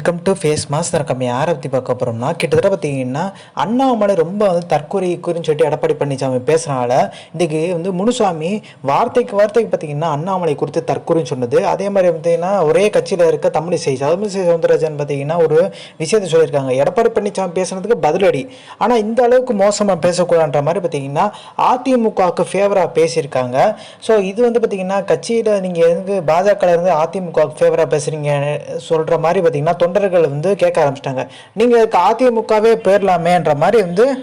Welcome to face mass. நம்ம யாரை பற்றி பார்க்க போகிறோம்னா, கிட்டத்தட்ட பார்த்தீங்கன்னா அண்ணாமலை ரொம்ப தற்கொலைக்குன்னு சொல்லிட்டு எடப்பாடி பழனிசாமி பேசுகிறனால இன்றைக்கி முனுசாமி வார்த்தைக்கு பார்த்தீங்கன்னா அண்ணாமலை குறித்து தற்கொலைன்னு சொன்னது. அதே மாதிரி பார்த்தீங்கன்னா ஒரே கட்சியில் இருக்க தமிழிசை சவுந்தரராஜன் பார்த்தீங்கன்னா ஒரு விஷயத்தை சொல்லியிருக்காங்க. எடப்பாடி பழனிசாமி பேசுனதுக்கு பதிலடி. ஆனால் இந்த அளவுக்கு மோசமாக பேசக்கூடாதுன்ற மாதிரி பார்த்தீங்கன்னா அதிமுகவுக்கு ஃபேவராக பேசியிருக்காங்க. ஸோ இது பார்த்தீங்கன்னா கட்சியில் நீங்கள் எதுக்கு பாஜக இருந்து அதிமுகவுக்கு ஃபேவராக பேசுகிறீங்க சொல்கிற மாதிரி பார்த்தீங்கன்னா தொண்டர்கள் கேட்க ஆரம்பிச்சிட்டாங்க. நீங்கள் இதுக்கு அதிமுகவே போயிடலாமேன்ற மாதிரி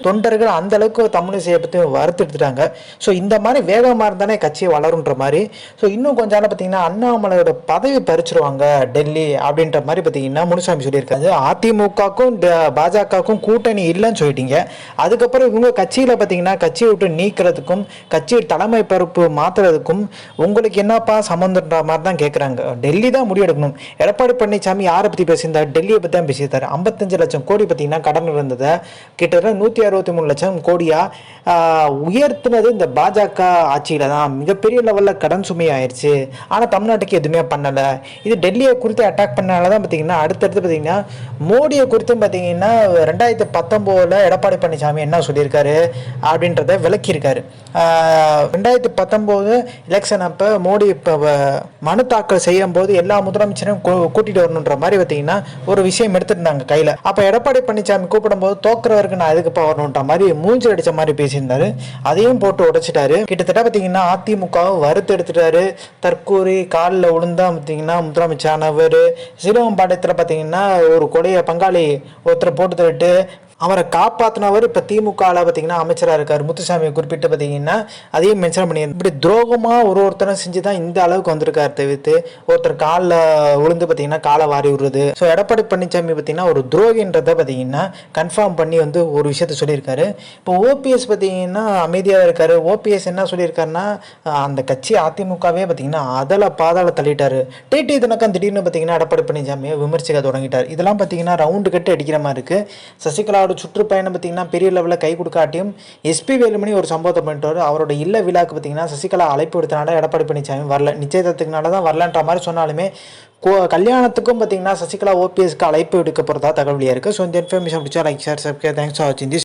தொண்டர்கள் அந்த அளவுக்கு தமிழிசையை பற்றி வருத்தெடுத்துட்டாங்க. ஸோ இந்த மாதிரி வேகமாக இருந்தானே கட்சி வளருன்ற மாதிரி. ஸோ இன்னும் கொஞ்ச நாள் பார்த்தீங்கன்னா அண்ணாமலையோட பதவி பறிச்சிருவாங்க டெல்லி அப்படின்ற மாதிரி பார்த்தீங்கன்னா முனுசாமி சொல்லியிருக்காரு. அதிமுகவுக்கும் பாஜகவுக்கும் கூட்டணி இல்லைன்னு சொல்லிட்டீங்க. அதுக்கப்புறம் இவங்க கட்சியில் பார்த்தீங்கன்னா கட்சியை விட்டு நீக்கிறதுக்கும் கட்சி தலைமை பொறுப்பு மாற்றுறதுக்கும் உங்களுக்கு என்னப்பா சம்மந்தன்ற மாதிரி தான் கேட்குறாங்க. டெல்லி தான் முடிவெடுக்கணும். எடப்பாடி பழனிசாமி யாரை பற்றி பேசியிருந்தார்? டெல்லியை பற்றி தான் பேசியிருந்தார். 55 லட்சம் கோடி பார்த்தீங்கன்னா கடன் இருந்ததை கிட்டத்தட்ட 163 லட்சம் கோடியாக உயர்த்தினது இந்த பாஜக ஆட்சியில் தான். மிகப்பெரிய லெவலில் கடன் சுமை ஆயிடுச்சு. ஆனால் தமிழ்நாட்டுக்கு எதுவுமே பண்ணலை. இது டெல்லியை குறித்து அட்டாக் பண்ணனால தான் பார்த்தீங்கன்னா அடுத்தடுத்து பார்த்தீங்கன்னா மோடியை குறித்தும் பார்த்தீங்கன்னா 2019 எடப்பாடி பழனிசாமி என்ன சொல்லியிருக்காரு அப்படின்றத விளக்கியிருக்காரு. 2019 எலெக்ஷன் அப்போ மோடி இப்போ மனு தாக்கல் செய்யும் போது எல்லா முதலமைச்சரும் கூட்டிட்டு வரணுன்ற மாதிரி பார்த்தீங்கன்னா ஒரு விஷயம் எடுத்துருந்தாங்க கையில். அப்போ எடப்பாடி பழனிசாமி கூப்பிடும்போது தோக்குறவருக்கு நான் எதுக்குப்பா வரணுன்ற மாதிரி மூஞ்சி அடித்த மாதிரி பேசியிருந்தாரு. அதையும் போட்டு உடைச்சிட்டாரு. கிட்டத்தட்ட பார்த்தீங்கன்னா அதிமுகவை வறுத்து எடுத்துட்டாரு. தற்கூரி காலில் விழுந்தா பார்த்தீங்கன்னா முதலமைச்சரானவர். சிலுவம்பாளையத்தில் பார்த்தீங்கன்னா ஒரு கொடைய பங்காளி ஒருத்தரை போட்டு தவிட்டு அவரை காப்பாற்றினவர் இப்போ திமுகவில் பார்த்தீங்கன்னா அமைச்சராக இருக்கார். முத்துசாமியை குறிப்பிட்டு பார்த்தீங்கன்னா அதையும் மென்ஷன் பண்ணி இப்படி துரோகமாக ஒருத்தரும் செஞ்சு தான் இந்த அளவுக்கு வந்திருக்காரு. தவிர்த்து ஒருத்தர் காலில் விழுந்து பார்த்தீங்கன்னா காலை வாரி விடுறது. ஸோ எடப்பாடி பழனிசாமி பார்த்தீங்கன்னா ஒரு துரோகின்றதை பார்த்தீங்கன்னா கன்ஃபார்ம் பண்ணி ஒரு விஷயத்த சொல்லியிருக்காரு. இப்போ ஓபிஎஸ் பார்த்தீங்கன்னா அமைதியாக இருக்காரு. ஓபிஎஸ் என்ன சொல்லியிருக்காருன்னா அந்த கட்சி அதிமுகவே பார்த்தீங்கன்னா அதில் பாதாள தள்ளிட்டாரு. டிடி தினக்கம் திடீர்னு பார்த்தீங்கன்னா எடப்பாடி பழனிசாமியை விமர்சிக்க தொடங்கிட்டார். இதெல்லாம் பார்த்தீங்கன்னா ரவுண்டு கட்டு அடிக்கிற மாதிரி இருக்குது. சசிகலாவோட சுற்றுப்பயணம் பார்த்தீங்கன்னா பெரிய லெவலில் கை கொடுக்காட்டியும் எஸ்பி வேலுமணி ஒரு சம்பவத்தை பண்ணிட்டார். அவரோட இல்ல விழாக்கு பார்த்தீங்கன்னா சசிகலா அழைப்பு விடுத்தனால எடப்பாடி பழனிசாமி வரல. நிச்சயதார்த்தத்துக்குனால தான் வரலன்ற மாதிரி சொன்னாலுமே கல்யாணத்துக்கும் பார்த்தீங்கன்னா சசிகலா ஓபிஎஸ்க்கு அழைப்பு விடுக்க போகிறதா தகவலியாக இருக்குது. ஸோ இந்த இன்ஃபர்மேஷன் பிடிச்சா like share subscribe. Thanks for வாட்சிங் திஸ்.